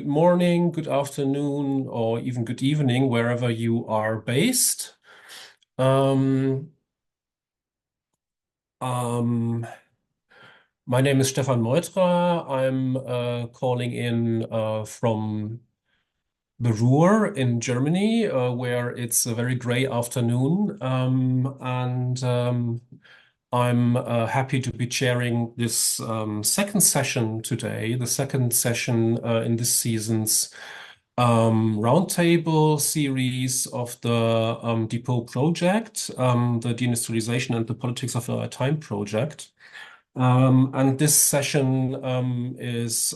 good morning, good afternoon, or even good evening, wherever you are based. Um, um, my name is Stefan Moitra. I'm calling in from the Ruhr in Germany, where it's a very gray afternoon. And I'm happy to be chairing this second session today, the second session in this season's roundtable series of the Depot project, the Deindustrialization and the Politics of Our Time project. And this session has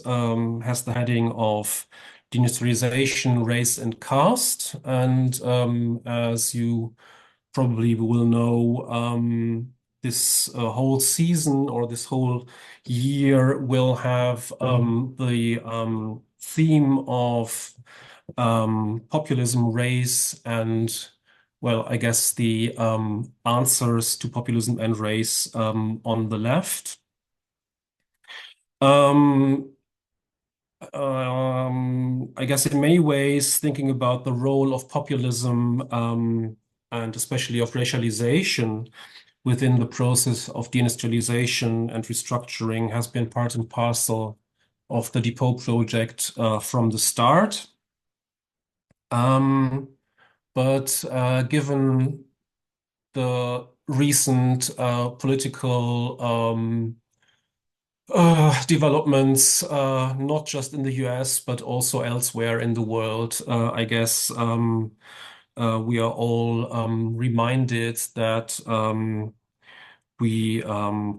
the heading of Deindustrialization, Race and Caste. And as you probably will know, this whole season or this whole year will have the theme of populism, race, and well, I guess the answers to populism and race on the left. Um, I guess in many ways, thinking about the role of populism and especially of racialization within the process of deindustrialization and restructuring has been part and parcel of the Depot project from the start. But given the recent political developments, not just in the US, but also elsewhere in the world, I guess we are all reminded that we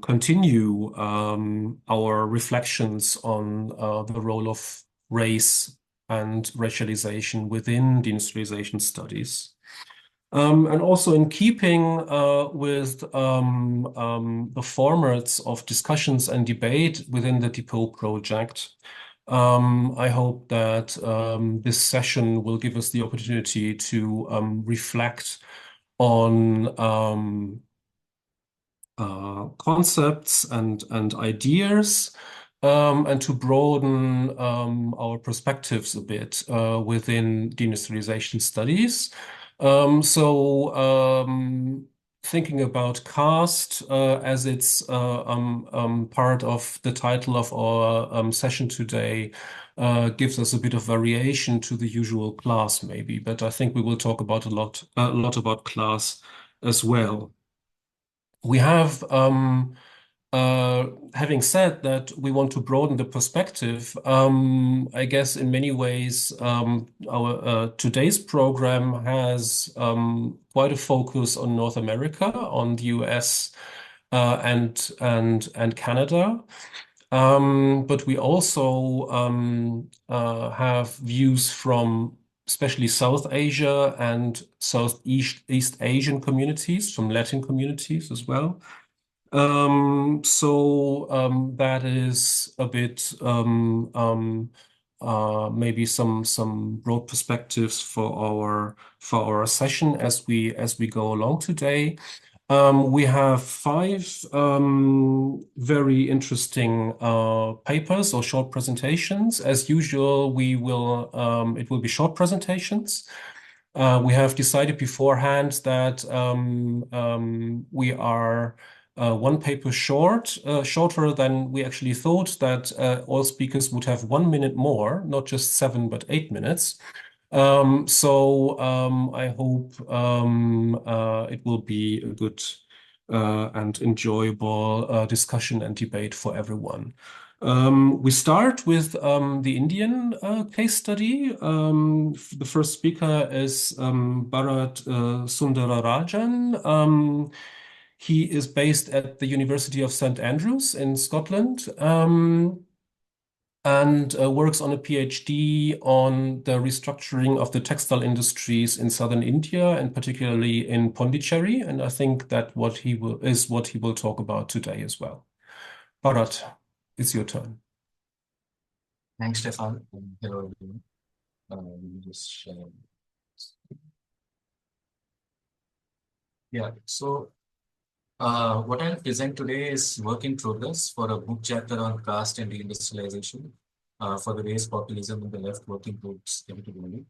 continue our reflections on the role of race and racialization within deindustrialization studies. And also in keeping with the formats of discussions and debate within the Depot project, I hope that this session will give us the opportunity to reflect on concepts and ideas, and to broaden our perspectives a bit within deindustrialization studies. Thinking about caste as it's part of the title of our session today gives us a bit of variation to the usual class, maybe. But I think we will talk about a lot about class as well. We have, having said that, we want to broaden the perspective. I guess in many ways, our today's program has quite a focus on North America, on the US, and Canada. But we also have views from especially South Asia and Southeast Asian communities, from Latin communities as well. That is a bit maybe some broad perspectives for our session as we go along today. We have five very interesting papers or short presentations. As usual, it will be short presentations. We have decided beforehand that we are one paper shorter than we actually thought, that all speakers would have 1 minute more, not just 7, but 8 minutes. I hope it will be a good and enjoyable discussion and debate for everyone. We start with the Indian case study. The first speaker is Bharat Sundararajan. He is based at the University of St. Andrews in Scotland. And works on a PhD on the restructuring of the textile industries in southern India, and particularly in Pondicherry. And I think that what he will talk about today as well. Bharat, it's your turn. Thanks, Stefan. Hello, everyone. Let me just share. Yeah, so what I'll present today is work in progress for a book chapter on caste and deindustrialization. for the race, populism, and the left working groups particularly.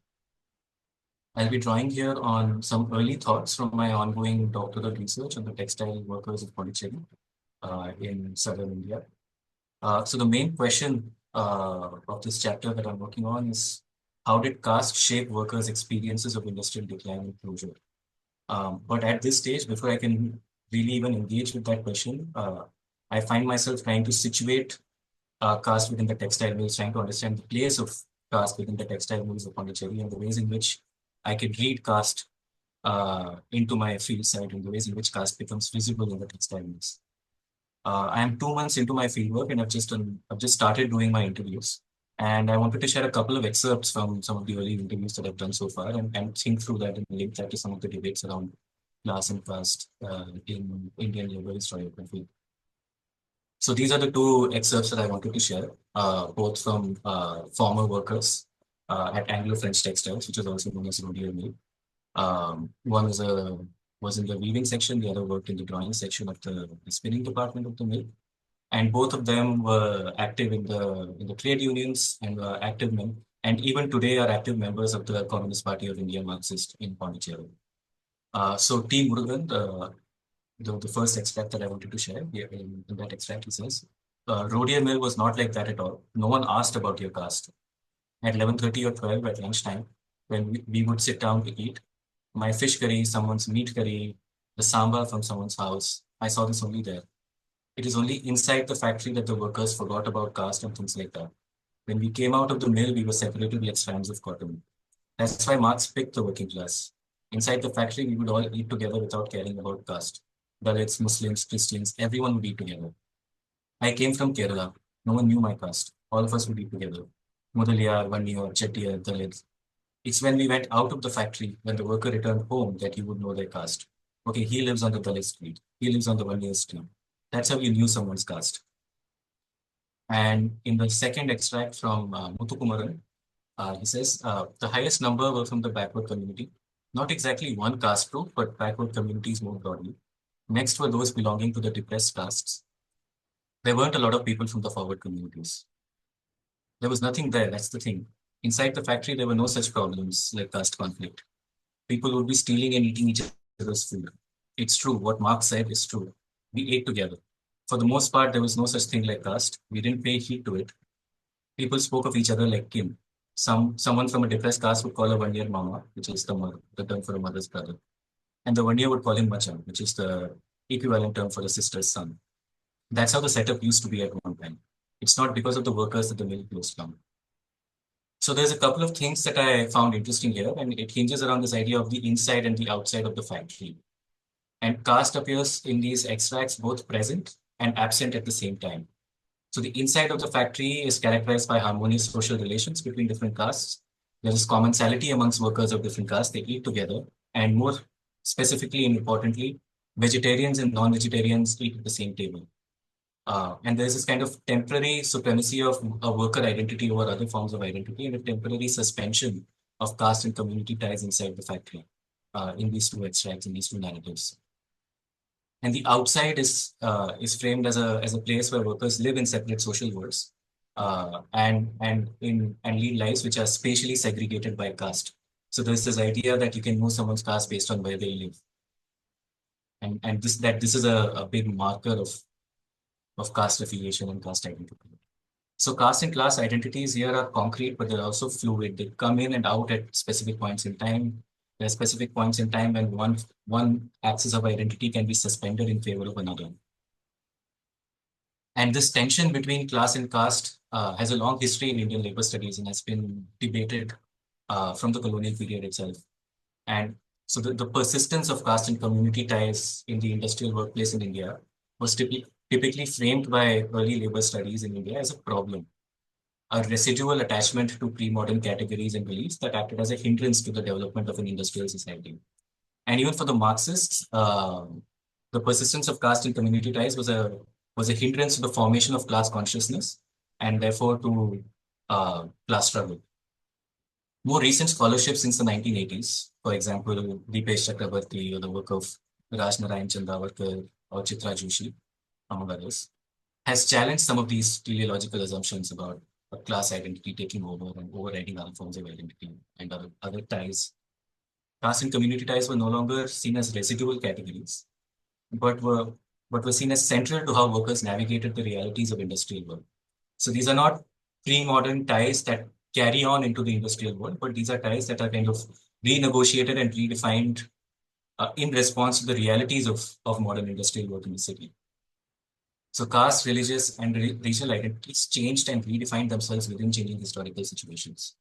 I'll be drawing here on some early thoughts from my ongoing doctoral research on the textile workers of Pondicherry in southern India. So the main question of this chapter that I'm working on is how did caste shape workers' experiences of industrial decline and closure? But at this stage, before I can really even engage with that question, I find myself trying to situate caste within the textile mills, trying to understand the place of caste within the textile mills of Pondicherry and the ways in which I can read caste into my field site and the ways in which caste becomes visible in the textile mills. I am 2 months into my fieldwork and I've just started doing my interviews. And I wanted to share a couple of excerpts from some of the early interviews that I've done so far and think through that and link that to some of the debates around class and caste in Indian labor historiography. So these are the two excerpts that I wanted to share, both from former workers at Anglo-French Textiles, which is also known as Rodeo Mill. One was in the weaving section, the other worked in the drawing section of the spinning department of the mill. And both of them were active in the trade unions and were active men, and even today are active members of the Communist Party of India Marxist in Pondicherry. So T. Murugan, the first extract that I wanted to share, here in that extract, he says, Rodeo Mill was not like that at all. No one asked about your caste. At 11:30 or 12 at lunchtime, when we would sit down to eat, my fish curry, someone's meat curry, the sambar from someone's house, I saw this only there. It is only inside the factory that the workers forgot about caste and things like that. When we came out of the mill, we were separated like strands of cotton. That's why Marx picked the working class. Inside the factory, we would all eat together without caring about caste. Dalits, Muslims, Christians, everyone would eat together. I came from Kerala. No one knew my caste. All of us would eat together. Mudaliar, Vanniar, Chettiar, Dalit. It's when we went out of the factory, when the worker returned home, that you would know their caste. Okay, he lives on the Dalit street. He lives on the Vanniar street. That's how you knew someone's caste. And in the second extract from Muthukumaran, he says, the highest number were from the backward community. Not exactly one caste group, but backward communities more broadly. Next were those belonging to the depressed castes. There weren't a lot of people from the forward communities. There was nothing there, that's the thing. Inside the factory, there were no such problems like caste conflict. People would be stealing and eating each other's food. It's true, what Marx said is true. We ate together. For the most part, there was no such thing like caste. We didn't pay heed to it. People spoke of each other like kin. Someone from a depressed caste would call a one-year mama, which is the term for a mother's brother. And the one-year would call him machan, which is the equivalent term for a sister's son. That's how the setup used to be at one time. It's not because of the workers that the mill closed down. So there's a couple of things that I found interesting here, and it hinges around this idea of the inside and the outside of the factory. And caste appears in these extracts both present and absent at the same time. So the inside of the factory is characterized by harmonious social relations between different castes. There is commensality amongst workers of different castes. They eat together, and more specifically and importantly, vegetarians and non-vegetarians eat at the same table. And there's this kind of temporary supremacy of a worker identity over other forms of identity and a temporary suspension of caste and community ties inside the factory in these two extracts, in these two narratives. And the outside is framed as a place where workers live in separate social worlds and lead lives which are spatially segregated by caste. So there's this idea that you can know someone's caste based on where they live, and this is a big marker of caste affiliation and caste identity. So caste and class identities here are concrete, but they're also fluid. They come in and out at specific points in time. There are specific points in time when one axis of identity can be suspended in favor of another. And this tension between class and caste has a long history in Indian labor studies and has been debated from the colonial period itself. And so the persistence of caste and community ties in the industrial workplace in India was typically framed by early labor studies in India as a problem, a residual attachment to pre-modern categories and beliefs that acted as a hindrance to the development of an industrial society. And even for the Marxists, the persistence of caste and community ties was a hindrance to the formation of class consciousness and therefore to class struggle. More recent scholarship since the 1980s, for example, Deepesh Chakrabarti or the work of Raj Narayan Chandavarkar or Chitra Joshi, among others, has challenged some of these teleological assumptions about a class identity taking over and overriding other forms of identity and other ties. Caste and community ties were no longer seen as residual categories, but were seen as central to how workers navigated the realities of industrial world. So these are not pre-modern ties that carry on into the industrial world, but these are ties that are kind of renegotiated and redefined in response to the realities of modern industrial work in the city. So caste, religious, and regional identities changed and redefined themselves within changing historical situations.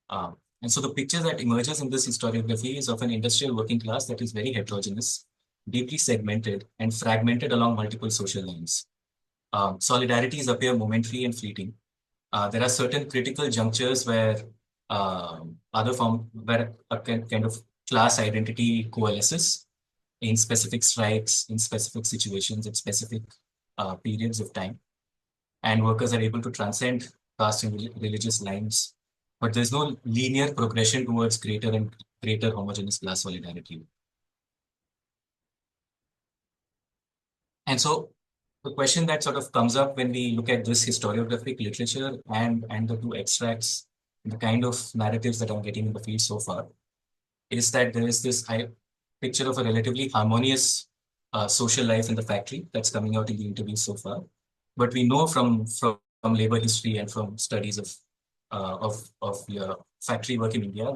And so the picture that emerges in this historiography is of an industrial working class that is very heterogeneous, deeply segmented, and fragmented along multiple social lines. Solidarities appear momentary and fleeting. There are certain critical junctures where where a kind of class identity coalesces in specific strikes, in specific situations, in specific periods of time, and workers are able to transcend caste and religious lines. But there's no linear progression towards greater and greater homogeneous class solidarity. And so the question that sort of comes up when we look at this historiographic literature and the two extracts, the kind of narratives that I'm getting in the field so far, is that there is this picture of a relatively harmonious social life in the factory that's coming out in the interviews so far. But we know from labor history and from studies of factory work in India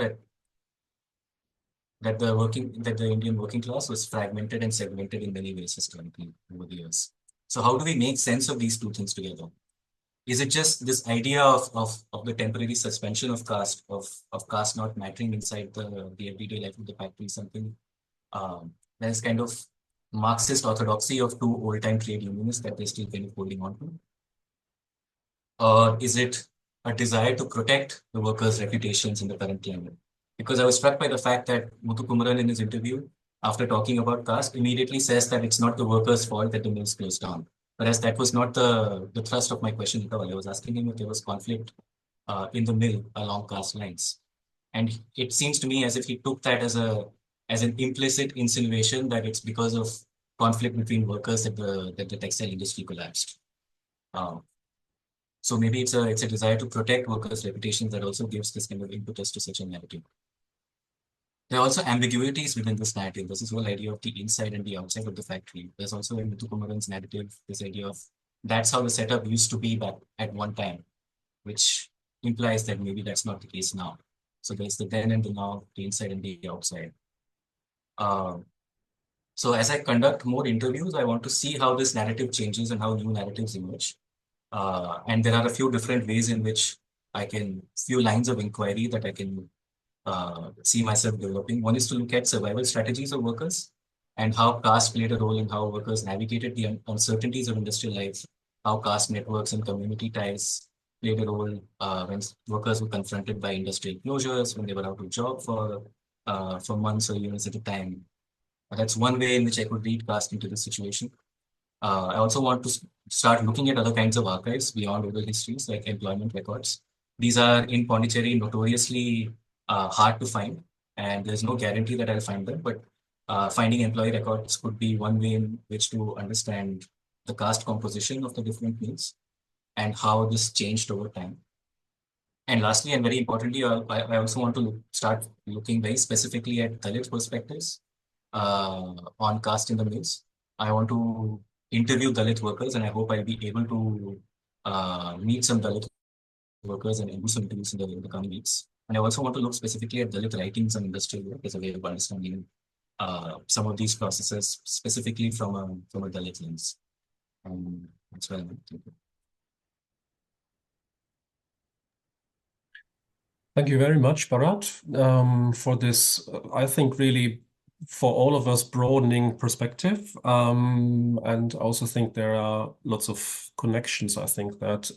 that the Indian working class was fragmented and segmented in many ways historically over the years. So how do we make sense of these two things together? Is it just this idea of the temporary suspension of caste not mattering inside the everyday life of the factory, something there's kind of Marxist orthodoxy of two old-time trade unionists that they're still kind of holding on to? Or is it a desire to protect the workers' reputations in the current climate? Because I was struck by the fact that Muthukumaran in his interview, after talking about caste, immediately says that it's not the workers' fault that the mills closed down. Whereas that was not the thrust of my question at all. I was asking him if there was conflict in the mill along caste lines. And it seems to me as if he took that as an implicit insinuation that it's because of conflict between workers that the textile industry collapsed. So maybe it's a desire to protect workers' reputations that also gives this kind of impetus to such a narrative. There are also ambiguities within this narrative. There's this whole idea of the inside and the outside of the factory. There's also in Muthukumaran's narrative this idea of that's how the setup used to be back at one time, which implies that maybe that's not the case now. So there's the then and the now, the inside and the outside. So as I conduct more interviews, I want to see how this narrative changes and how new narratives emerge. And there are a few different ways in which few lines of inquiry that I can see myself developing. One is to look at survival strategies of workers and how caste played a role in how workers navigated the uncertainties of industrial life, how caste networks and community ties played a role when workers were confronted by industrial closures, when they were out of job for months or years at a time. That's one way in which I could read caste into this situation. I also want to start looking at other kinds of archives beyond oral histories, like employment records. These are in Pondicherry notoriously hard to find, and there's no guarantee that I'll find them, but finding employee records could be one way in which to understand the caste composition of the different mills and how this changed over time. And lastly, and very importantly, I also want to start looking very specifically at Dalit perspectives on caste in the mills. I want to interview Dalit workers, and I hope I'll be able to meet some Dalit workers and do some interviews in the coming weeks. And I also want to look specifically at Dalit writings and industrial work as a way of understanding some of these processes, specifically from a Dalit lens. That's what I meant. Thank you. Thank you very much, Bharat, for this, I think, really for all of us broadening perspective. And I also think there are lots of connections, I think, that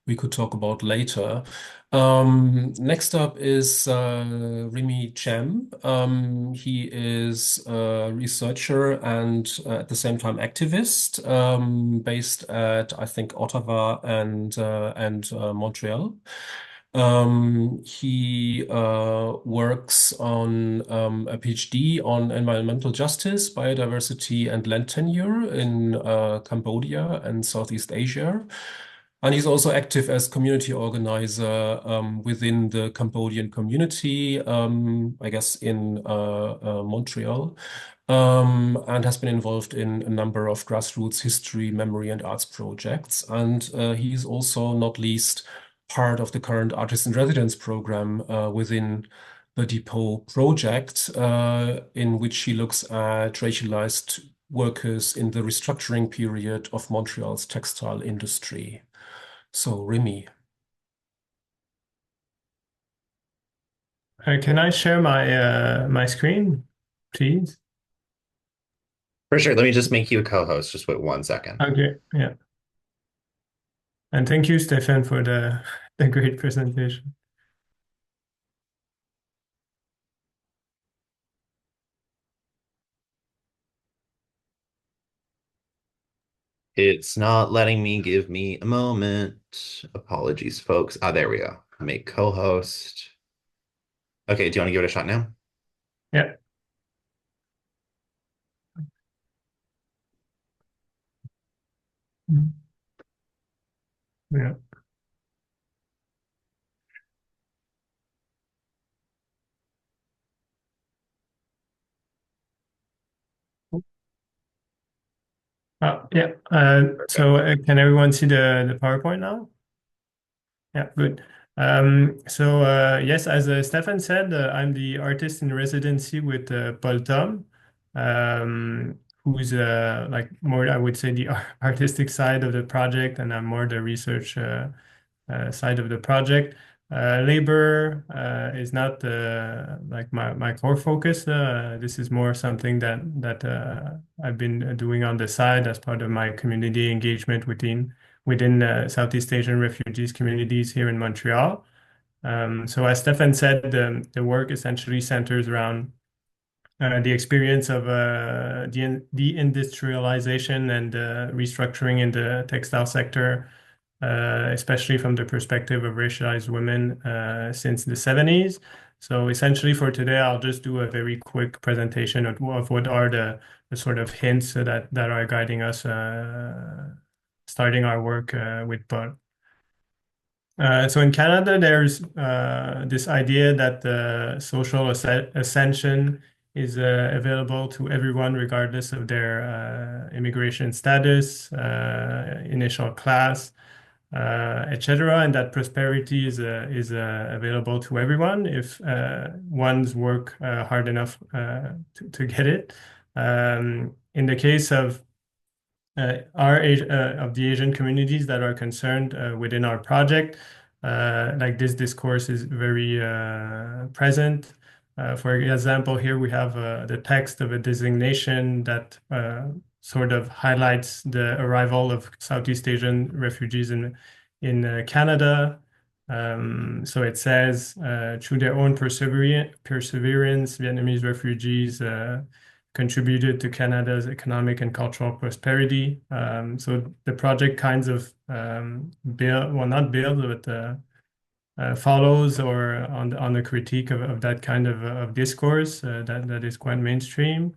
we could talk about later. Next up is Rémy Chhem. He is a researcher and at the same time activist, based at, I think, Ottawa and Montreal. He works on a PhD on environmental justice, biodiversity, and land tenure in Cambodia and Southeast Asia. And he's also active as community organizer within the Cambodian community, I guess in Montreal, and has been involved in a number of grassroots history, memory, and arts projects. And he's also, not least, part of the current Artist in Residence program within the Depot project, in which he looks at racialized workers in the restructuring period of Montreal's textile industry. So, Rémy. Can I share my screen, please? For sure. Let me just make you a co-host. Just wait 1 second. Okay, yeah. And thank you, Stefan, for the great presentation. It's not letting me. Give me a moment. Apologies, folks. Ah, there we go. Make co-host. Okay, do you want to give it a shot now? Yeah. Yeah. Yeah. So can everyone see the PowerPoint now? Yeah, good. Yes, as Stefan said, I'm the artist in residency with Paul Tom, who's like more, I would say, the artistic side of the project, and I'm more the research side of the project. Labor is not like my core focus. This is more something that I've been doing on the side as part of my community engagement within Southeast Asian refugees communities here in Montreal. So as Stefan said, the work essentially centers around the experience of deindustrialization and restructuring in the textile sector, especially from the perspective of racialized women since the 70s. So essentially for today, I'll just do a very quick presentation of what are the sort of hints that are guiding us starting our work with Paul. So in Canada, there's this idea that the social ascension is available to everyone regardless of their immigration status, initial class, etc., and that prosperity is available to everyone if one's work hard enough to get it. In the case of of the Asian communities that are concerned within our project, like this discourse is very present. For example, here we have the text of a designation that sort of highlights the arrival of Southeast Asian refugees in Canada. So it says, through their own perseverance, Vietnamese refugees contributed to Canada's economic and cultural prosperity. So the project kinds of not build, but follows or on the critique of that kind of discourse that is quite mainstream.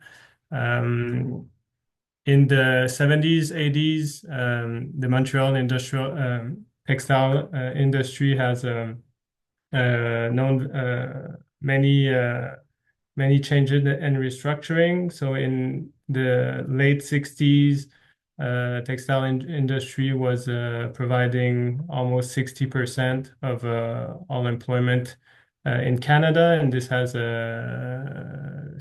In the 70s, 80s, the Montreal industrial textile industry has known many changes and restructuring. So in the late 60s, textile industry was providing almost 60% of all employment in Canada, and this has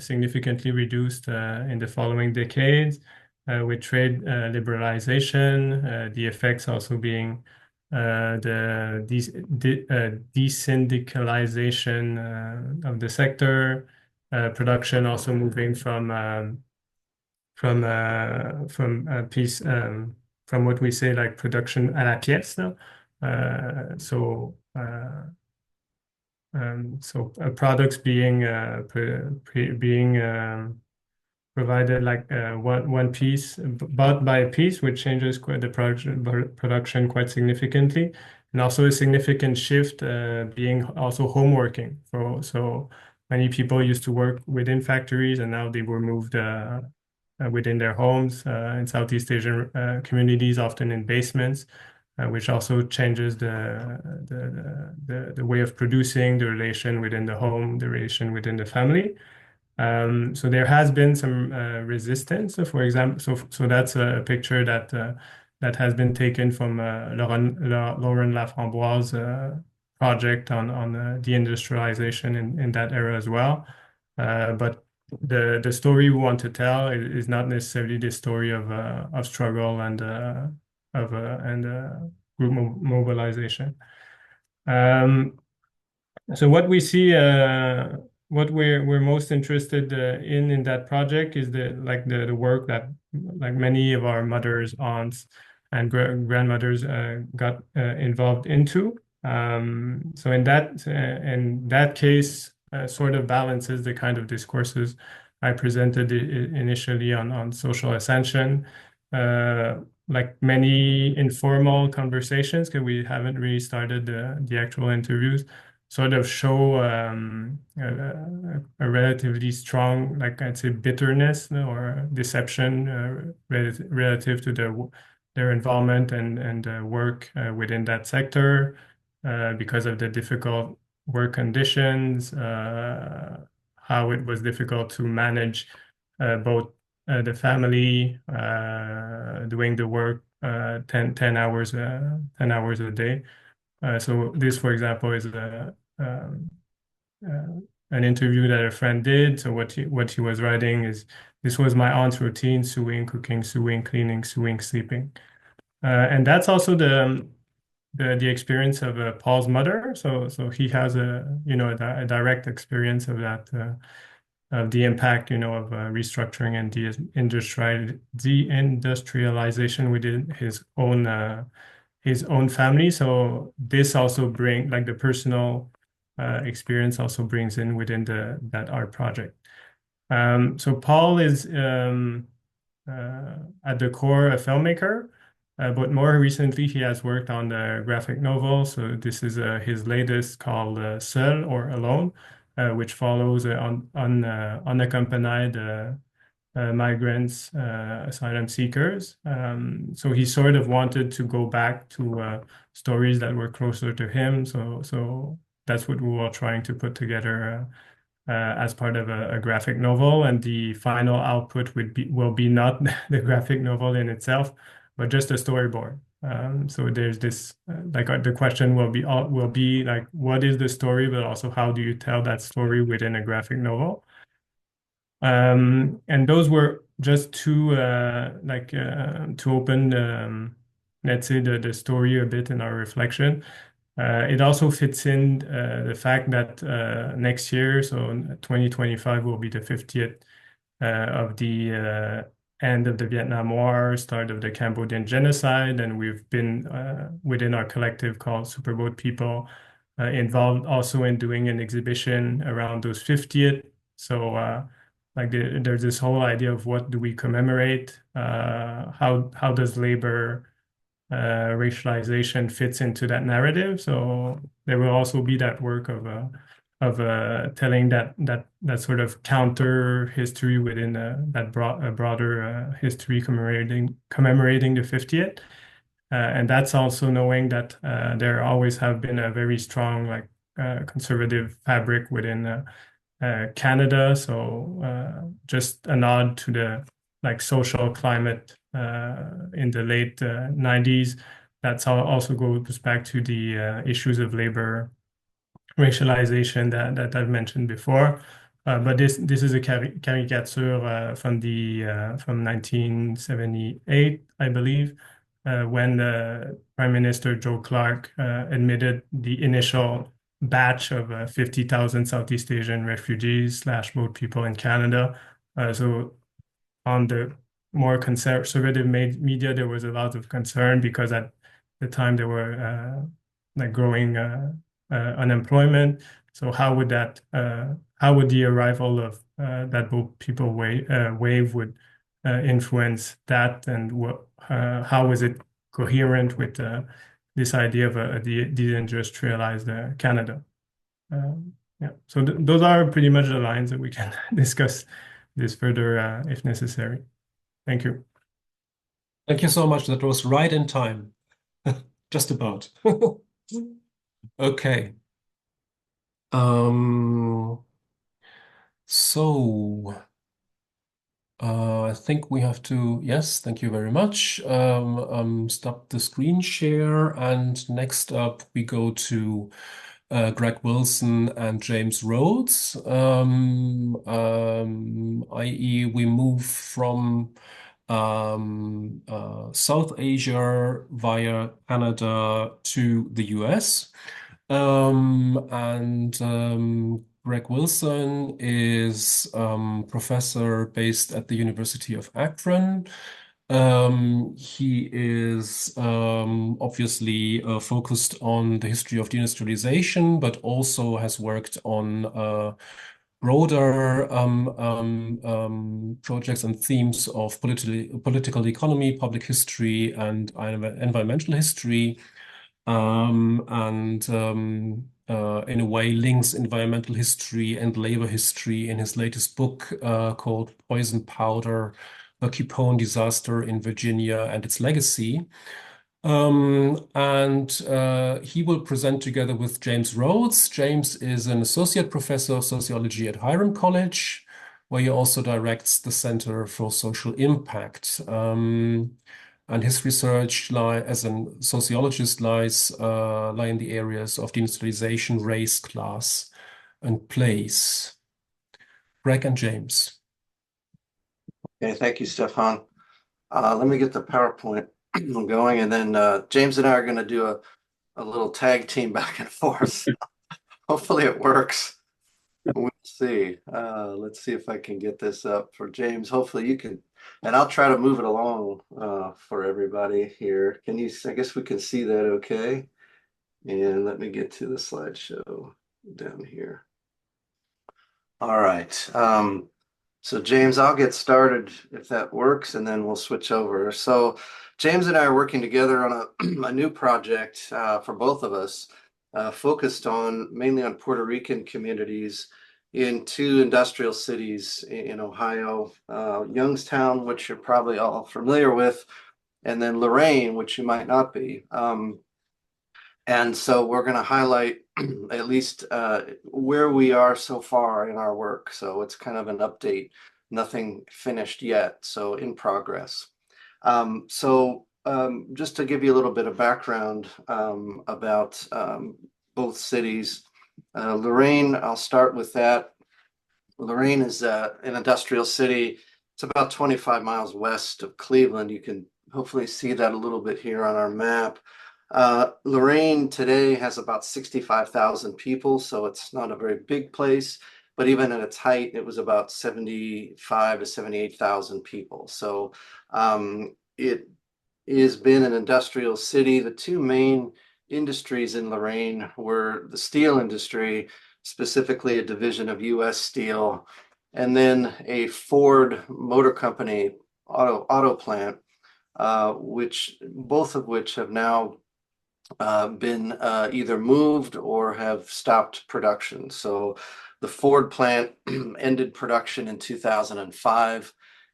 significantly reduced in the following decades with trade liberalization, the effects also being the desyndicalization of the sector, production also moving from piece from what we say like production à la pièce now. Products being provided like one piece bought by a piece, which changes the production quite significantly, and also a significant shift being also home working. So many people used to work within factories, and now they were moved within their homes in Southeast Asian communities, often in basements. which also changes the way of producing, the relation within the home, the relation within the family. So there has been some resistance. So for example, so that's a picture that has been taken from Lauren Laframboise project on deindustrialization in that era as well. But the story we want to tell is not necessarily the story of struggle and group mobilization. So what we see, what we're most interested in that project is the work that like many of our mothers, aunts, and grandmothers got involved into. So in that case, sort of balances the kind of discourses I presented initially on social ascension, like many informal conversations, because we haven't really started the actual interviews, sort of show a relatively strong, like I'd say, bitterness or deception relative to their involvement and work within that sector because of the difficult work conditions, how it was difficult to manage both the family doing the work 10 hours 10 hours a day. So this, for example, is an interview that a friend did. So what he was writing is, this was my aunt's routine: sewing, cooking, sewing, cleaning, sewing, sleeping. And that's also the experience of Paul's mother. So he has a direct experience of that of the impact of restructuring and deindustrialization within his own family. So this also brings, like, the personal experience also brings in within that art project. So Paul is at the core a filmmaker, but more recently he has worked on the graphic novel. So this is his latest, called Seul, or Alone, which follows unaccompanied migrants, asylum seekers. So he sort of wanted to go back to stories that were closer to him. So that's what we were trying to put together as part of a graphic novel. And the final output will be not the graphic novel in itself, but just a storyboard. So there's this the question will be like, what is the story, but also how do you tell that story within a graphic novel? And those were just to open, let's say, the story a bit in our reflection. It also fits in the fact that next year, so 2025, will be the 50th of the end of the Vietnam War, start of the Cambodian genocide, and we've been within our collective called Superboat People involved also in doing an exhibition around those 50th. So there's this whole idea of what do we commemorate, how does labor racialization fits into that narrative. So there will also be that work of telling that sort of counter history within that broader history commemorating the 50th. And that's also knowing that there always have been a very strong conservative fabric within Canada. So just a nod to the social climate in the late 90s. That's also goes back to the issues of labor racialization that I've mentioned before. But this is a caricature from 1978, I believe, when Prime Minister Joe Clark admitted the initial batch of 50,000 Southeast Asian refugees / boat people in Canada. So on the more conservative media, there was a lot of concern because at the time there were growing unemployment. So how would the arrival of that boat people wave would influence that, and how is it coherent with this idea of a deindustrialized Canada? Yeah, so those are pretty much the lines that we can discuss this further if necessary. Thank you. Thank you so much. That was right in time. just about. Okay. Um, so I think we have to, yes, thank you very much. Stop the screen share, and next up we go to Greg Wilson and James Rhodes, i.e. we move from South Asia via Canada to the US. Greg Wilson is professor based at the University of Akron. He is obviously focused on the history of deindustrialization, but also has worked on broader projects and themes of political economy, public history, and environmental history. In a way links environmental history and labor history in his latest book called Poison Powder: The Capone Disaster in Virginia and Its Legacy. He will present together with James Rhodes. James is an associate professor of sociology at Hiram College, where he also directs the Center for Social Impact. And his research as a sociologist lie in the areas of deindustrialization, race, class, and place. Greg and James. Okay, thank you, Stefan. Let me get the PowerPoint going, and then James and I are going to do a little tag team back and forth. Hopefully it works. We'll see. Let's see if I can get this up for James. Hopefully you can, and I'll try to move it along for everybody here. Can you, I guess we can see that okay? And let me get to the slideshow down here. All right. So James, I'll get started if that works, and then we'll switch over. So James and I are working together on a new project for both of us, focused mainly on Puerto Rican communities in two industrial cities in Ohio, Youngstown, which you're probably all familiar with, and then Lorain, which you might not be. And so we're going to highlight at least where we are so far in our work. So it's kind of an update, nothing finished yet, so in progress. Just to give you a little bit of background about both cities, Lorain, I'll start with that. Lorain is an industrial city. It's about 25 miles west of Cleveland. You can hopefully see that a little bit here on our map. Lorain today has about 65,000 people, so it's not a very big place, but even at its height, it was about 75 to 78,000 people. So it has been an industrial city. The two main industries in Lorain were the steel industry, specifically a division of U.S. Steel, and then a Ford Motor Company auto plant, both of which have now been either moved or have stopped production. So the Ford plant ended production in 2005,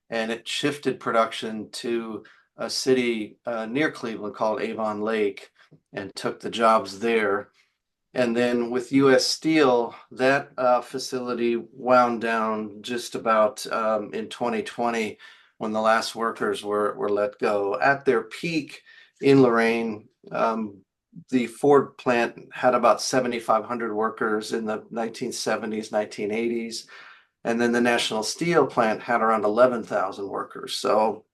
and it shifted production to a city near Cleveland called Avon Lake and took the jobs there. And then with U.S. Steel, that facility wound down just about in 2020 when the last workers were let go. At their peak in Lorain, the Ford plant had about 7,500 workers in the 1970s, 1980s. And then the National Steel plant had around 11,000 workers. So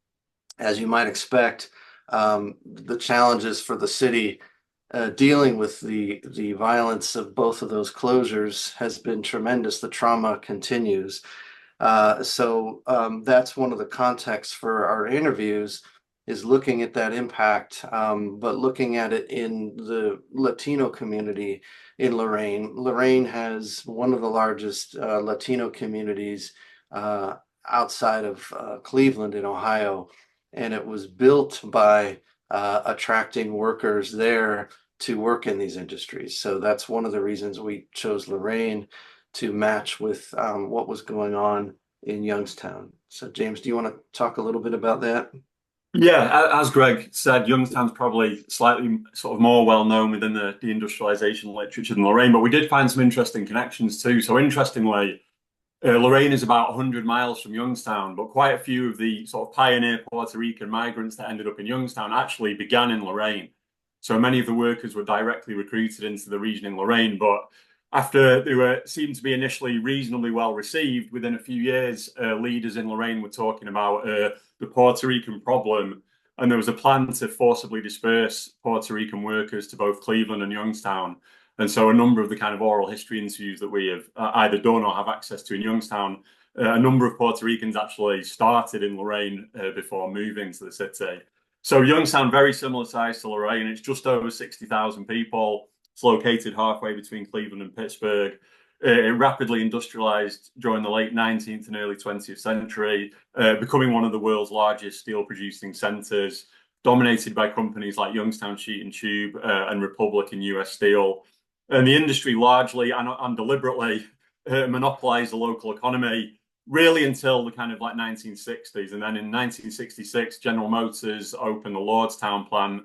as you might expect, the challenges for the city dealing with the violence of both of those closures has been tremendous. The trauma continues. So that's one of the contexts for our interviews, is looking at that impact, but looking at it in the Latino community in Lorain. Lorain has one of the largest Latino communities outside of Cleveland in Ohio, and it was built by attracting workers there to work in these industries. So that's one of the reasons we chose Lorain, to match with what was going on in Youngstown. So James, do you want to talk a little bit about that? Yeah, as Greg said, Youngstown's probably slightly sort of more well known within the deindustrialization literature than Lorraine, but we did find some interesting connections too. So interestingly, Lorraine is about 100 miles from Youngstown, but quite a few of the sort of pioneer Puerto Rican migrants that ended up in Youngstown actually began in Lorraine. So many of the workers were directly recruited into the region in Lorraine, but after they were seemed to be initially reasonably well received, within a few years, leaders in Lorraine were talking about the Puerto Rican problem, and there was a plan to forcibly disperse Puerto Rican workers to both Cleveland and Youngstown. And so a number of the kind of oral history interviews that we have either done or have access to in Youngstown, a number of Puerto Ricans actually started in Lorraine before moving to the city. So Youngstown, very similar size to Lorraine. It's just over 60,000 people. It's located halfway between Cleveland and Pittsburgh. It rapidly industrialized during the late 19th and early 20th century, becoming one of the world's largest steel producing centers, dominated by companies like Youngstown Sheet and Tube and Republic and US Steel. And the industry largely and deliberately monopolized the local economy really until the kind of like 1960s. And then in 1966, General Motors opened the Lordstown plant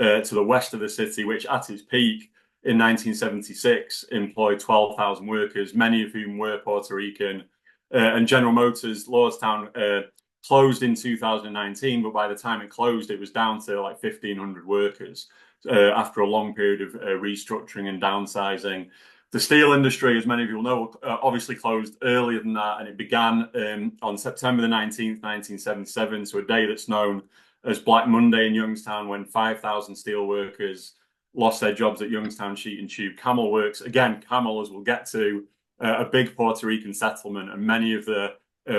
to the west of the city, which at its peak in 1976 employed 12,000 workers, many of whom were Puerto Rican. And General Motors Lordstown closed in 2019, but by the time it closed, it was down to like 1,500 workers after a long period of restructuring and downsizing. The steel industry, as many of you will know, obviously closed earlier than that, and it began on September the 19th, 1977, so a day that's known as Black Monday in Youngstown, when 5,000 steel workers lost their jobs at Youngstown Sheet and Tube Camel Works. Again, Camel, as we'll get to, a big Puerto Rican settlement, and many of the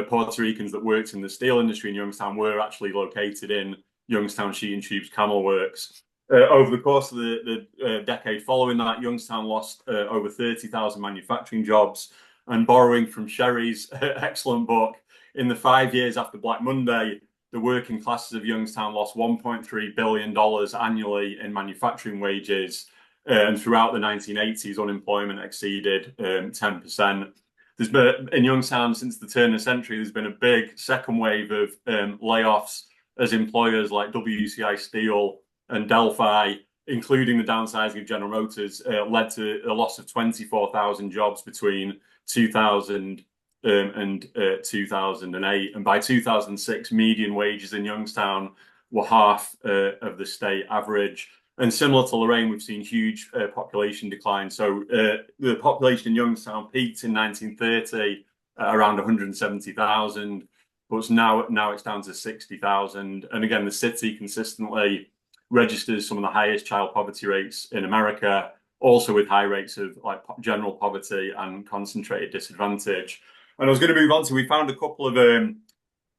Puerto Ricans that worked in the steel industry in Youngstown were actually located in Youngstown Sheet and Tube's Camel Works. Over the course of the decade following that, Youngstown lost over 30,000 manufacturing jobs. And borrowing from Sherry's excellent book, in the 5 years after Black Monday, the working classes of Youngstown lost $1.3 billion annually in manufacturing wages. And throughout the 1980s, unemployment exceeded 10%. There's been, in Youngstown, since the turn of the century, there's been a big second wave of layoffs as employers like WCI Steel and Delphi, including the downsizing of General Motors, led to a loss of 24,000 jobs between 2000 and 2008. And by 2006, median wages in Youngstown were half of the state average. And similar to Lorraine, we've seen huge population decline. So the population in Youngstown peaked in 1930 at around 170,000, but now it's down to 60,000. And again, the city consistently registers some of the highest child poverty rates in America, also with high rates of like general poverty and concentrated disadvantage. And I was going to move on to, we found a couple of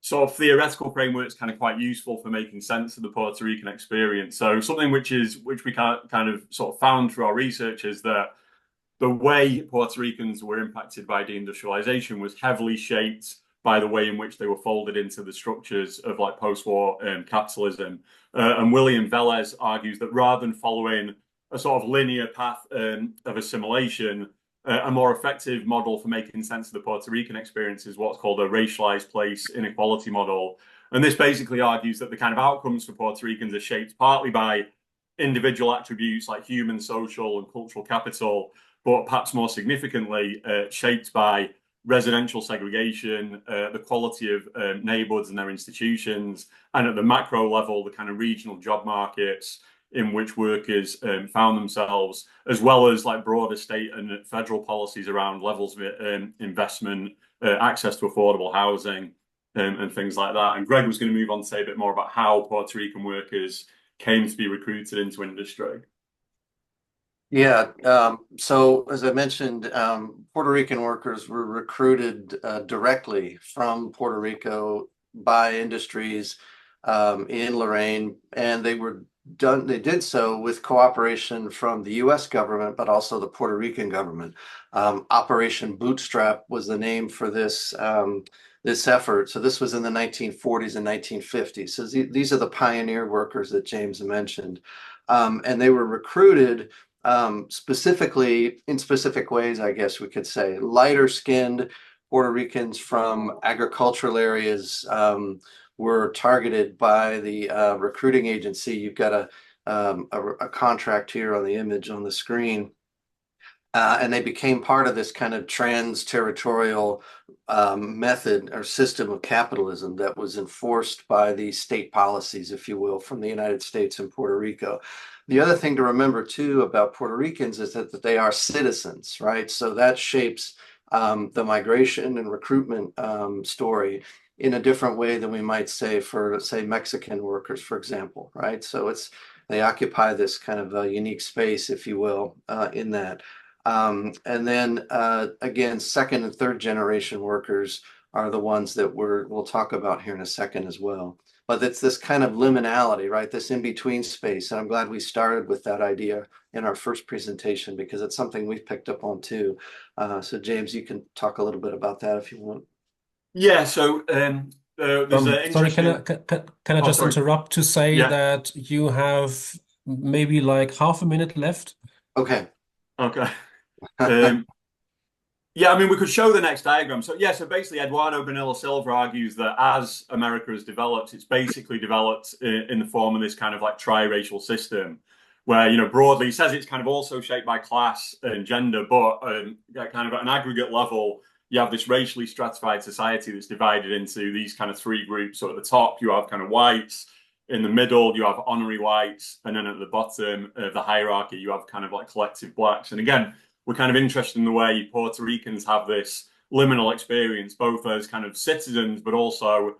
sort of theoretical frameworks kind of quite useful for making sense of the Puerto Rican experience. So something which we kind of sort of found through our research is that the way Puerto Ricans were impacted by deindustrialization was heavily shaped by the way in which they were folded into the structures of like post-war capitalism. And William Velez argues that rather than following a sort of linear path of assimilation, a more effective model for making sense of the Puerto Rican experience is what's called a racialized place inequality model. And this basically argues that the kind of outcomes for Puerto Ricans are shaped partly by individual attributes like human, social, and cultural capital, but perhaps more significantly, shaped by residential segregation, the quality of neighborhoods and their institutions, and at the macro level, the kind of regional job markets in which workers found themselves, as well as like broader state and federal policies around levels of investment, access to affordable housing, and things like that. And Greg was going to move on to say a bit more about how Puerto Rican workers came to be recruited into industry. Yeah, so as I mentioned, Puerto Rican workers were recruited directly from Puerto Rico by industries in Lorraine, and they did so with cooperation from the US government, but also the Puerto Rican government. Operation Bootstrap was the name for this effort. So this was in the 1940s and 1950s. So these are the pioneer workers that James mentioned. And they were recruited specifically in specific ways, I guess we could say. Lighter skinned, Puerto Ricans from agricultural areas were targeted by the recruiting agency. You've got a contract here on the image on the screen. And they became part of this kind of trans-territorial method or system of capitalism that was enforced by the state policies, if you will, from the United States and Puerto Rico. The other thing to remember too about Puerto Ricans is that they are citizens, right? So that shapes the migration and recruitment story in a different way than we might say for, say, Mexican workers, for example, right? So they occupy this kind of a unique space, if you will, in that. And then again, second and third generation workers are the ones that we'll talk about here in a second as well. But it's this kind of liminality, right? This in-between space. And I'm glad we started with that idea in our first presentation because it's something we've picked up on too. So James, you can talk a little bit about that if you want. Yeah, so there's sorry, can I just interrupt to say that you have maybe like half a minute left? Okay. Yeah, I mean, we could show the next diagram. So yeah, so basically Eduardo Bonilla Silva argues that as America has developed, it's basically developed in the form of this kind of like tri-racial system where, you know, broadly he says it's kind of also shaped by class and gender, but kind of at an aggregate level, you have this racially stratified society that's divided into these kind of three groups. So at the top, you have kind of whites. In the middle, you have honorary whites. And then at the bottom of the hierarchy, you have kind of like collective blacks. And again, we're kind of interested in the way Puerto Ricans have this liminal experience, both as kind of citizens, but also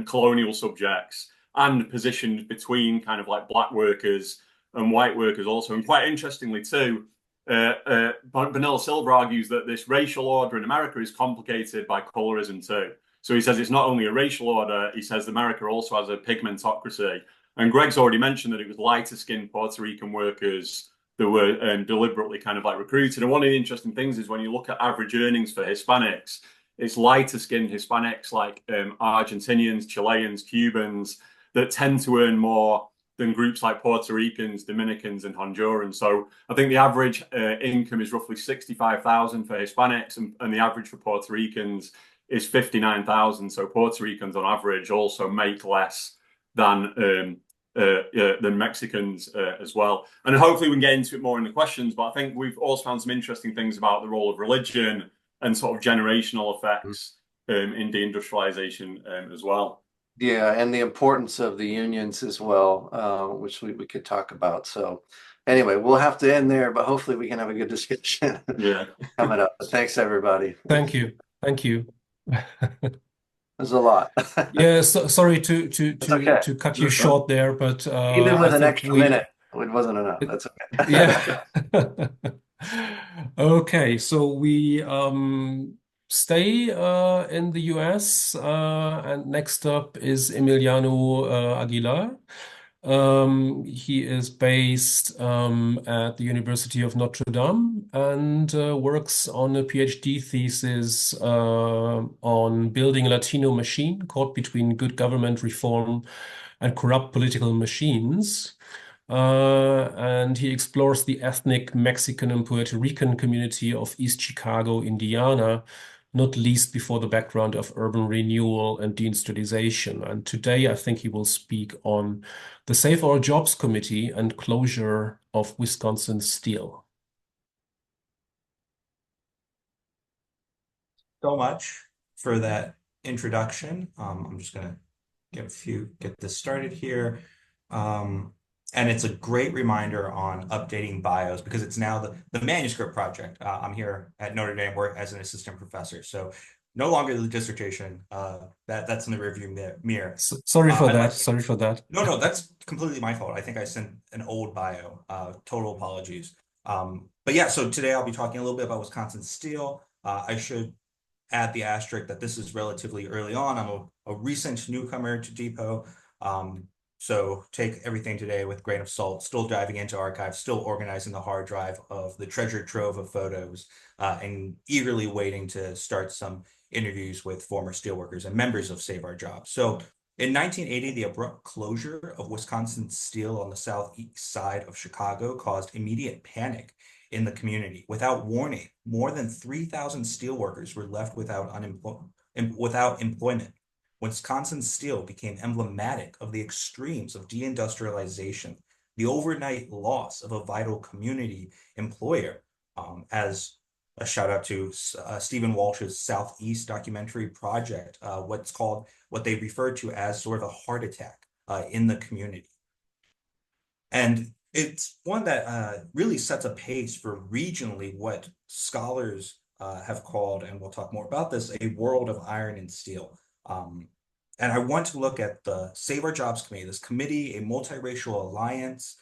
colonial subjects and positioned between kind of like black workers and white workers also. And quite interestingly too, Bonilla Silva argues that this racial order in America is complicated by colorism too. So he says it's not only a racial order, he says America also has a pigmentocracy. And Greg's already mentioned that it was lighter skinned Puerto Rican workers that were deliberately kind of like recruited. And one of the interesting things is when you look at average earnings for Hispanics, it's lighter skinned Hispanics like Argentinians, Chileans, Cubans that tend to earn more than groups like Puerto Ricans, Dominicans, and Hondurans. So I think the average income is roughly 65,000 for Hispanics, and the average for Puerto Ricans is 59,000. So Puerto Ricans on average also make less than Mexicans as well. And hopefully we can get into it more in the questions, but I think we've also found some interesting things about the role of religion and sort of generational effects in deindustrialization as well. Yeah, and the importance of the unions as well, which we could talk about. So anyway, we'll have to end there, but hopefully we can have a good discussion coming up. But thanks, everybody. Thank you. Thank you. There's a lot. Yeah, sorry to cut you short there, but even with an extra minute, it wasn't enough. That's okay. Yeah. Okay, so we stay in the US, and next up is Emiliano Aguilar. He is based at the University of Notre Dame and works on a PhD thesis on building a Latino machine caught between good government reform and corrupt political machines. And he explores the ethnic Mexican and Puerto Rican community of East Chicago, Indiana, not least before the background of urban renewal and deindustrialization. And today, I think he will speak on the Save Our Jobs Committee and closure of Wisconsin Steel. So much for that introduction. I'm just going to get this started here. And it's a great reminder on updating bios because it's now the manuscript project. I'm here at Notre Dame work as an assistant professor. So no longer the dissertation. That's in the rearview mirror. Sorry for that. Sorry for that. No, that's completely my fault. I think I sent an old bio. Total apologies. But yeah, so today I'll be talking a little bit about Wisconsin Steel. I should add the asterisk that this is relatively early on. I'm a recent newcomer to Depot. So take everything today with a grain of salt, still diving into archives, still organizing the hard drive of the treasure trove of photos, and eagerly waiting to start some interviews with former steelworkers and members of Save Our Jobs. So in 1980, the abrupt closure of Wisconsin Steel on the southeast side of Chicago caused immediate panic in the community. Without warning, more than 3,000 steelworkers were left without employment. Wisconsin Steel became emblematic of the extremes of deindustrialization, the overnight loss of a vital community employer, as a shout out to Stephen Walsh's Southeast documentary project, what they referred to as sort of a heart attack in the community. And it's one that really sets a pace for regionally what scholars have called, and we'll talk more about this, a world of iron and steel. And I want to look at the Save Our Jobs Committee, this committee, a multiracial alliance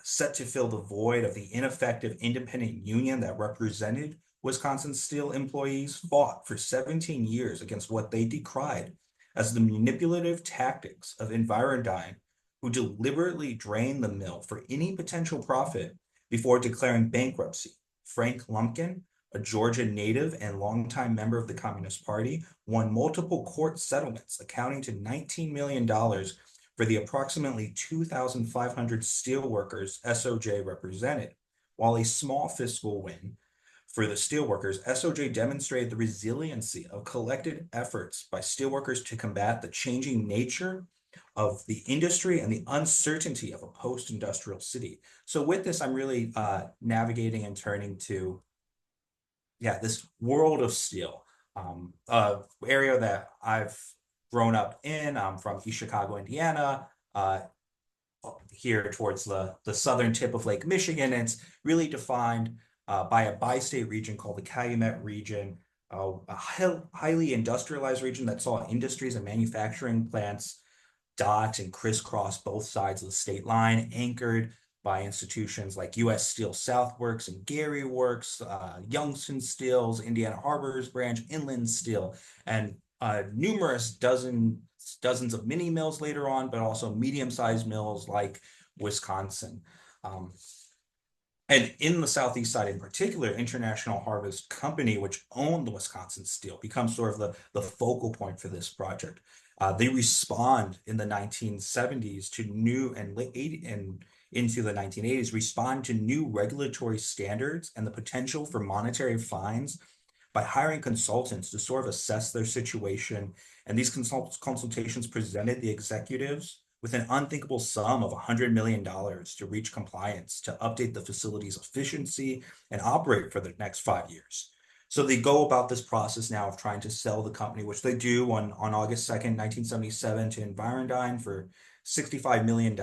set to fill the void of the ineffective independent union that represented Wisconsin Steel employees, fought for 17 years against what they decried as the manipulative tactics of Environdyne, who deliberately drained the mill for any potential profit before declaring bankruptcy. Frank Lumpkin, a Georgia native and longtime member of the Communist Party, won multiple court settlements accounting to $19 million for the approximately 2,500 steelworkers SOJ represented. While a small fiscal win for the steelworkers, SOJ demonstrated the resiliency of collected efforts by steelworkers to combat the changing nature of the industry and the uncertainty of a post-industrial city. So with this, I'm really navigating and turning to, this world of steel, area that I've grown up in. I'm from East Chicago, Indiana, here towards the southern tip of Lake Michigan. And it's really defined by a bi-state region called the Calumet region, a highly industrialized region that saw industries and manufacturing plants dot and crisscross both sides of the state line, anchored by institutions like U.S. Steel Southworks and Gary Works, Youngstown Steels, Indiana Harbor's branch, Inland Steel, and numerous dozens of mini mills later on, but also medium-sized mills like Wisconsin. And in the Southeast side in particular, International Harvest Company, which owned the Wisconsin Steel, becomes sort of the focal point for this project. They respond in the 1970s to new and into the 1980s, respond to new regulatory standards and the potential for monetary fines by hiring consultants to sort of assess their situation. And these consultations presented the executives with an unthinkable sum of $100 million to reach compliance, to update the facility's efficiency and operate for the next 5 years. So they go about this process now of trying to sell the company, which they do on August 2nd, 1977 to Environdyne for $65 million.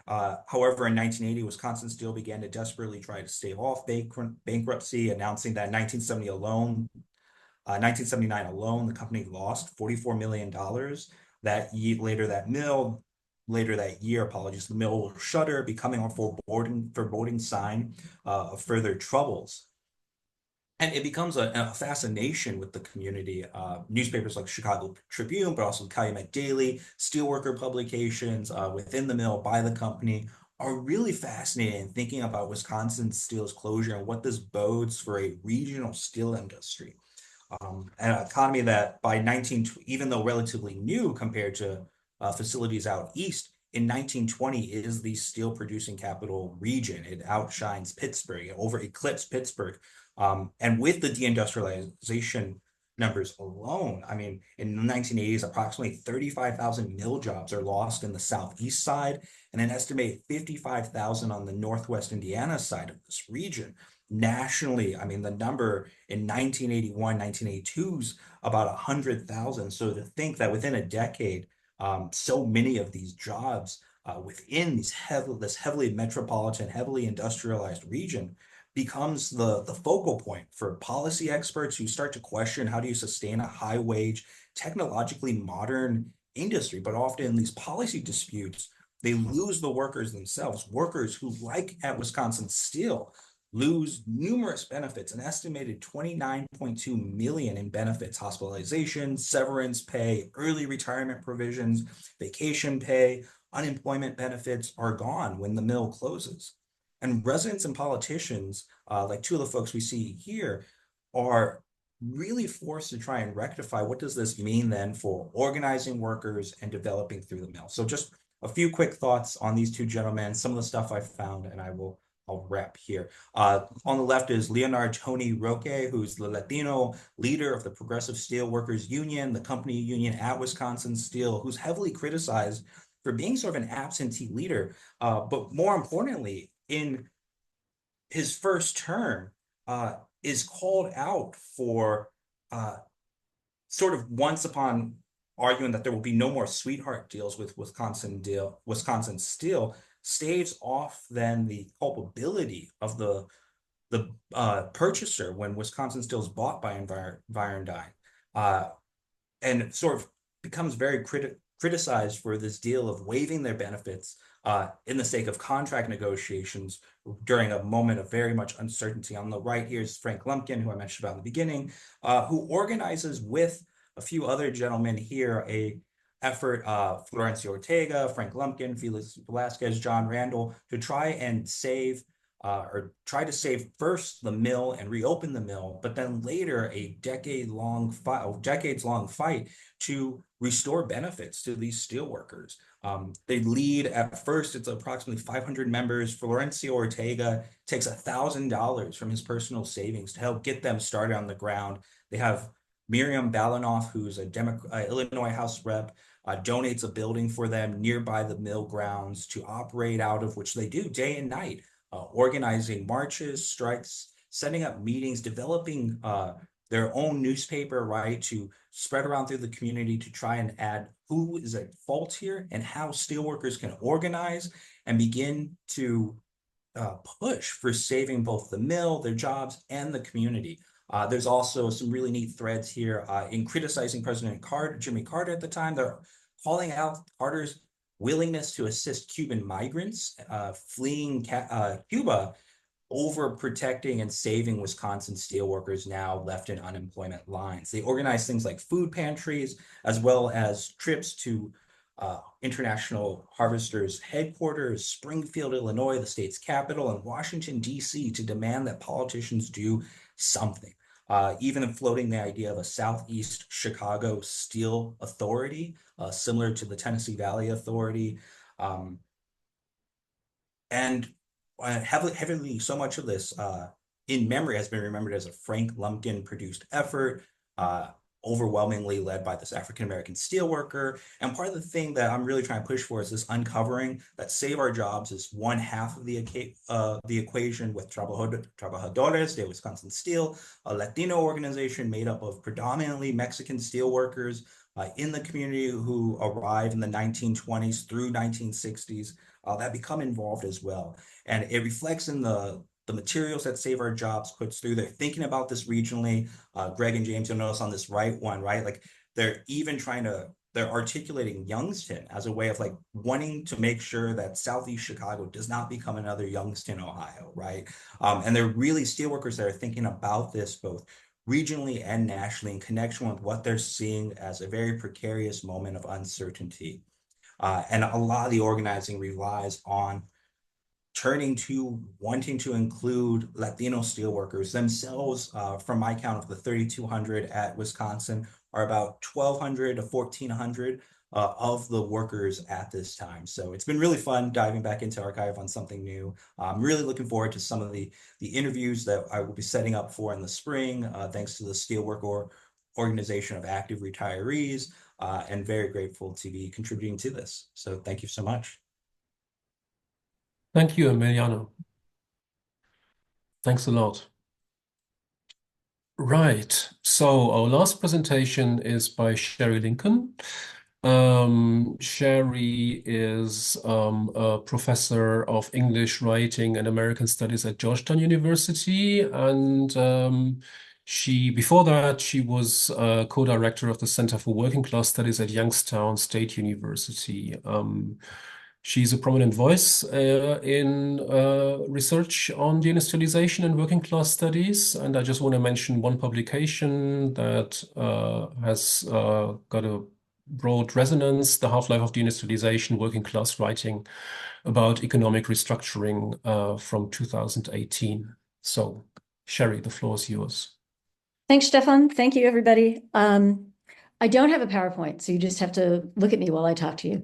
However, in 1980, Wisconsin Steel began to desperately try to stave off bankruptcy, announcing that in 1979 alone, the company lost $44 million. That year, the mill will shutter, becoming a foreboding sign of further troubles. And it becomes a fascination with the community. Newspapers like Chicago Tribune, but also Calumet Daily, steelworker publications within the mill by the company are really fascinated in thinking about Wisconsin Steel's closure and what this bodes for a regional steel industry. An economy that even though relatively new compared to facilities out east, in 1920 is the steel producing capital region. It outshines Pittsburgh, it eclipsed Pittsburgh. And with the deindustrialization numbers alone, I mean, in the 1980s, approximately 35,000 mill jobs are lost in the southeast side and an estimated 55,000 on the northwest Indiana side of this region. Nationally, I mean, the number in 1981, 1982 is about 100,000. So to think that within a decade, so many of these jobs within this heavily metropolitan, heavily industrialized region becomes the focal point for policy experts who start to question, how do you sustain a high wage, technologically modern industry? But often in these policy disputes, they lose the workers themselves, workers who, like at Wisconsin Steel, lose numerous benefits, an estimated 29.2 million in benefits, hospitalization, severance pay, early retirement provisions, vacation pay, unemployment benefits are gone when the mill closes. And residents and politicians, like two of the folks we see here, are really forced to try and rectify what does this mean then for organizing workers and developing through the mill. So just a few quick thoughts on these two gentlemen, some of the stuff I found, and I will I'll wrap here. On the left is Leonard Tony Roque, who's the Latino leader of the Progressive Steel Workers Union, the company union at Wisconsin Steel, who's heavily criticized for being sort of an absentee leader. But more importantly, in his first term, is called out for sort of once upon arguing that there will be no more sweetheart deals with Wisconsin Steel, staves off then the culpability of the purchaser when Wisconsin Steel is bought by Environdyne, and sort of becomes very criticized for this deal of waiving their benefits in the sake of contract negotiations during a moment of very much uncertainty. On the right here is Frank Lumpkin, who I mentioned about in the beginning, who organizes with a few other gentlemen here a effort, Florencio Ortega, Frank Lumpkin, Felix Velasquez, John Randall, to try and save or try to save first the mill and reopen the mill, but then later a decades-long fight to restore benefits to these steelworkers. They lead at first, it's approximately 500 members. Florencio Ortega takes $1,000 from his personal savings to help get them started on the ground. They have Miriam Balanoff, who's a Illinois House rep, donates a building for them nearby the mill grounds to operate out of, which they do day and night, organizing marches, strikes, setting up meetings, developing their own newspaper, right, to spread around through the community to try and add who is at fault here and how steelworkers can organize and begin to push for saving both the mill, their jobs, and the community. There's also some really neat threads here in criticizing President Jimmy Carter at the time. They're calling out Carter's willingness to assist Cuban migrants fleeing Cuba over protecting and saving Wisconsin steelworkers now left in unemployment lines. They organize things like food pantries, as well as trips to International Harvesters headquarters, Springfield, Illinois, the state's capital, and Washington, D.C. to demand that politicians do something. Even floating the idea of a Southeast Chicago Steel Authority, similar to the Tennessee Valley Authority. And heavily, so much of this in memory has been remembered as a Frank Lumpkin produced effort, overwhelmingly led by this African-American steelworker. And part of the thing that I'm really trying to push for is this uncovering that Save Our Jobs is one half of the equation, with Trabajadores de Wisconsin Steel, a Latino organization made up of predominantly Mexican steelworkers in the community who arrive in the 1920s through 1960s, that become involved as well. And it reflects in the materials that Save Our Jobs puts through. They're thinking about this regionally. Greg and James, you'll notice on this right one, right? Like they're even they're articulating Youngstown as a way of like wanting to make sure that Southeast Chicago does not become another Youngstown, Ohio, right? And they're really steelworkers that are thinking about this both regionally and nationally in connection with what they're seeing as a very precarious moment of uncertainty. And a lot of the organizing relies on turning to wanting to include Latino steelworkers themselves. From my count of the 3,200 at Wisconsin, are about 1,200 to 1,400 of the workers at this time. So it's been really fun diving back into archive on something new. I'm really looking forward to some of the interviews that I will be setting up for in the spring, thanks to the Steelworker Organization of Active Retirees, and very grateful to be contributing to this. So thank you so much. Thank you, Emiliano. Thanks a lot. Right. So our last presentation is by Sherry Linkon. Sherry is a professor of English writing and American Studies at Georgetown University, and before that she was co-director of the Center for Working Class Studies at Youngstown State University. She's a prominent voice in research on deindustrialization and working class studies. And I just want to mention one publication that has got a broad resonance, The Half-Life of Deindustrialization, Working Class Writing about Economic Restructuring from 2018. So, Sherry, the floor is yours. Thanks, Stefan. Thank you, everybody. I don't have a PowerPoint, so you just have to look at me while I talk to you.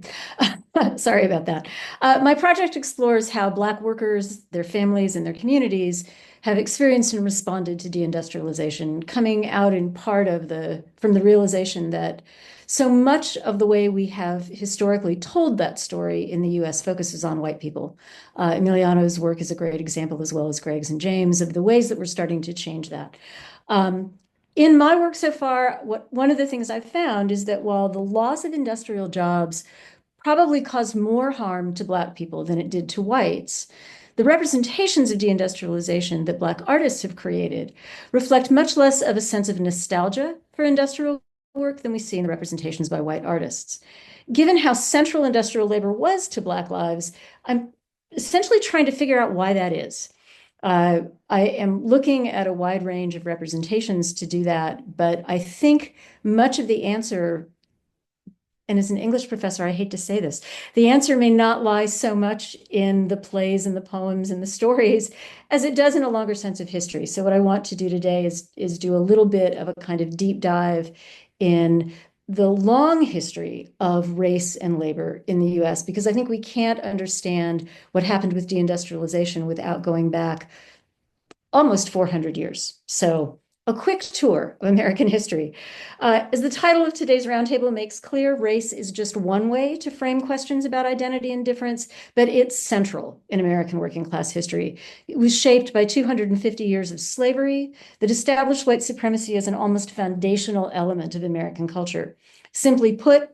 Sorry about that. My project explores how Black workers, their families, and their communities have experienced and responded to deindustrialization, coming out in part from the realization that so much of the way we have historically told that story in the US focuses on white people. Emiliano's work is a great example, as well as Greg's and James, of the ways that we're starting to change that. In my work so far, one of the things I've found is that while the loss of industrial jobs probably caused more harm to Black people than it did to whites, the representations of deindustrialization that Black artists have created reflect much less of a sense of nostalgia for industrial work than we see in the representations by white artists. Given how central industrial labor was to Black lives, I'm essentially trying to figure out why that is. I am looking at a wide range of representations to do that, but I think much of the answer, and as an English professor, I hate to say this, the answer may not lie so much in the plays and the poems and the stories as it does in a longer sense of history. So what I want to do today is do a little bit of a kind of deep dive in the long history of race and labor in the US, because I think we can't understand what happened with deindustrialization without going back almost 400 years. So a quick tour of American history. As the title of today's roundtable makes clear, race is just one way to frame questions about identity and difference, but it's central in American working class history. It was shaped by 250 years of slavery that established white supremacy as an almost foundational element of American culture. Simply put,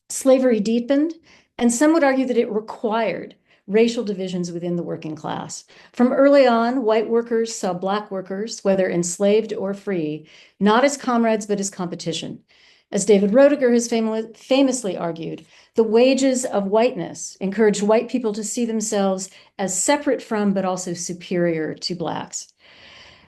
slavery deepened, and some would argue that it required racial divisions within the working class. From early on, white workers saw Black workers, whether enslaved or free, not as comrades, but as competition. As David Roediger has famously argued, the wages of whiteness encouraged white people to see themselves as separate from, but also superior to Blacks.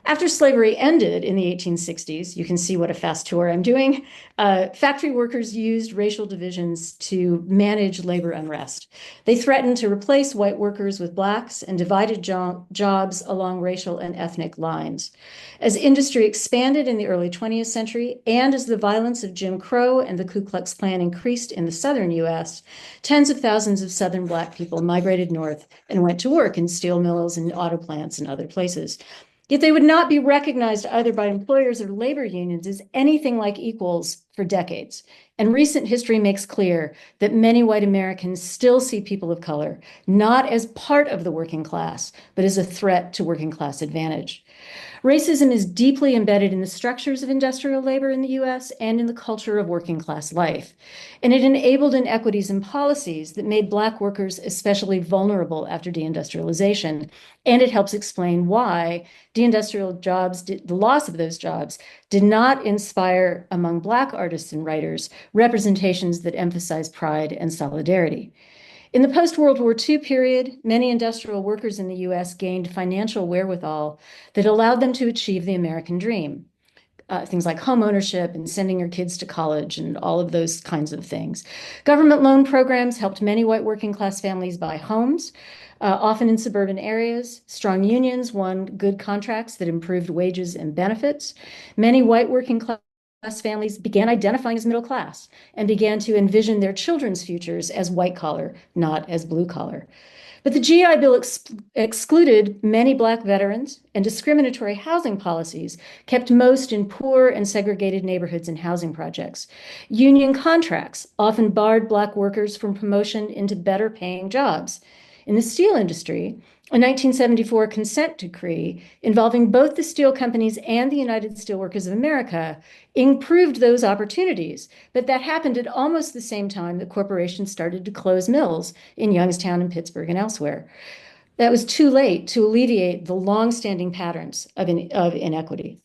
After slavery ended in the 1860s, you can see what a fast tour I'm doing, factory workers used racial divisions to manage labor unrest. They threatened to replace white workers with Blacks and divided jobs along racial and ethnic lines. As industry expanded in the early 20th century, and as the violence of Jim Crow and the Ku Klux Klan increased in the southern US, tens of thousands of southern Black people migrated north and went to work in steel mills and auto plants and other places. Yet they would not be recognized either by employers or labor unions as anything like equals for decades. And recent history makes clear that many white Americans still see people of color not as part of the working class, but as a threat to working class advantage. Racism is deeply embedded in the structures of industrial labor in the US and in the culture of working class life. And it enabled inequities in policies that made Black workers especially vulnerable after deindustrialization. And it helps explain why deindustrial jobs, the loss of those jobs, did not inspire among Black artists and writers representations that emphasize pride and solidarity. In the post-World War II period, many industrial workers in the US gained financial wherewithal that allowed them to achieve the American dream. Things like home ownership and sending your kids to college and all of those kinds of things. Government loan programs helped many white working class families buy homes, often in suburban areas. Strong unions won good contracts that improved wages and benefits. Many white working class families began identifying as middle class and began to envision their children's futures as white collar, not as blue collar. But the GI Bill excluded many Black veterans, and discriminatory housing policies kept most in poor and segregated neighborhoods and housing projects. Union contracts often barred Black workers from promotion into better paying jobs. In the steel industry, a 1974 consent decree involving both the steel companies and the United Steelworkers of America improved those opportunities, but that happened at almost the same time that corporations started to close mills in Youngstown and Pittsburgh and elsewhere. That was too late to alleviate the longstanding patterns of inequity.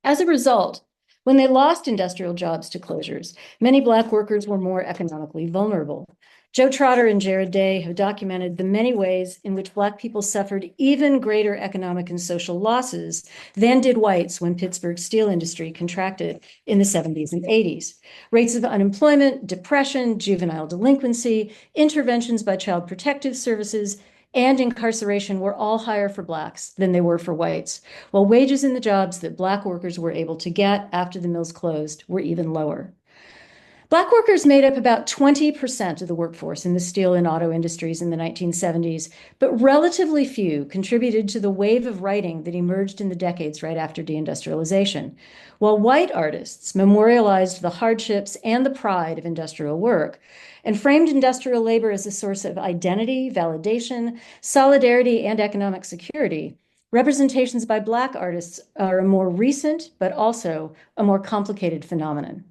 As a result, when they lost industrial jobs to closures, many Black workers were more economically vulnerable. Joe Trotter and Jared Day have documented the many ways in which Black people suffered even greater economic and social losses than did whites when Pittsburgh's steel industry contracted in the 70s and 80s. Rates of unemployment, depression, juvenile delinquency, interventions by child protective services, and incarceration were all higher for Blacks than they were for whites, while wages in the jobs that Black workers were able to get after the mills closed were even lower. Black workers made up about 20% of the workforce in the steel and auto industries in the 1970s, but relatively few contributed to the wave of writing that emerged in the decades right after deindustrialization, while white artists memorialized the hardships and the pride of industrial work and framed industrial labor as a source of identity, validation, solidarity, and economic security. Representations by Black artists are a more recent, but also a more complicated phenomenon.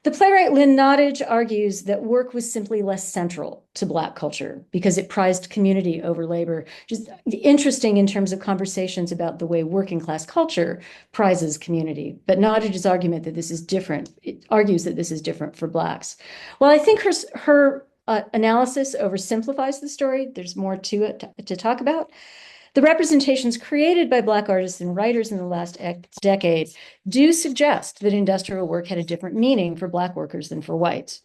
The playwright Lynn Nottage argues that work was simply less central to Black culture because it prized community over labor. Just interesting in terms of conversations about the way working class culture prizes community. But Nottage's argument that this is different, it argues that this is different for Blacks. Well, I think her analysis oversimplifies the story. There's more to it to talk about. The representations created by Black artists and writers in the last decade do suggest that industrial work had a different meaning for Black workers than for whites.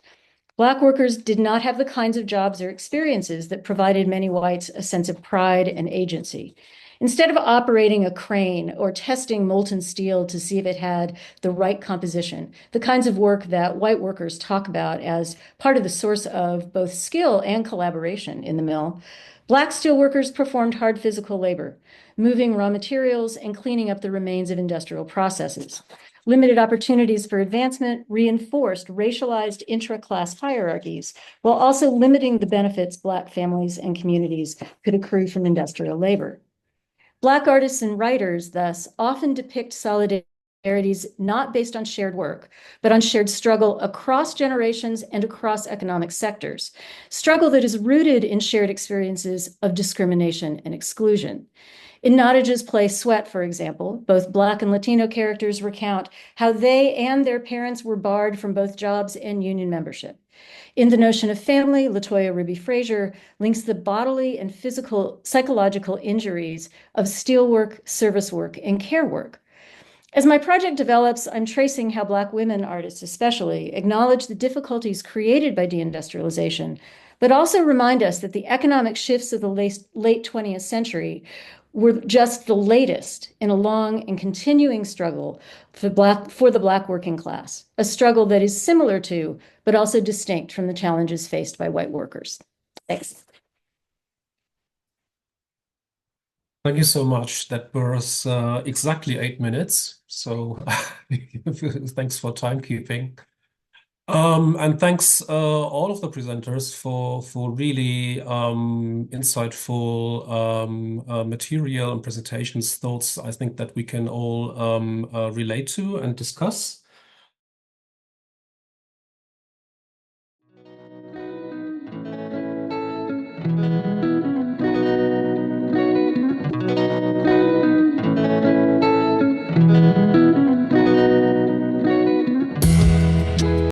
Black workers did not have the kinds of jobs or experiences that provided many whites a sense of pride and agency. Instead of operating a crane or testing molten steel to see if it had the right composition, the kinds of work that white workers talk about as part of the source of both skill and collaboration in the mill, Black steelworkers performed hard physical labor, moving raw materials and cleaning up the remains of industrial processes. Limited opportunities for advancement reinforced racialized intra-class hierarchies, while also limiting the benefits Black families and communities could accrue from industrial labor. Black artists and writers, thus, often depict solidarities not based on shared work, but on shared struggle across generations and across economic sectors, struggle that is rooted in shared experiences of discrimination and exclusion. In Nottage's play Sweat, for example, both Black and Latino characters recount how they and their parents were barred from both jobs and union membership. In The Notion of Family, LaToya Ruby Frazier links the bodily and physical, psychological injuries of steelwork, service work, and care work. As my project develops, I'm tracing how Black women artists especially acknowledge the difficulties created by deindustrialization, but also remind us that the economic shifts of the late 20th century were just the latest in a long and continuing struggle for the Black working class, a struggle that is similar to, but also distinct from the challenges faced by white workers. Thanks. Thank you so much. That was exactly 8 minutes. So thanks for timekeeping. And thanks all of the presenters for really insightful material and presentations, thoughts I think that we can all relate to and discuss.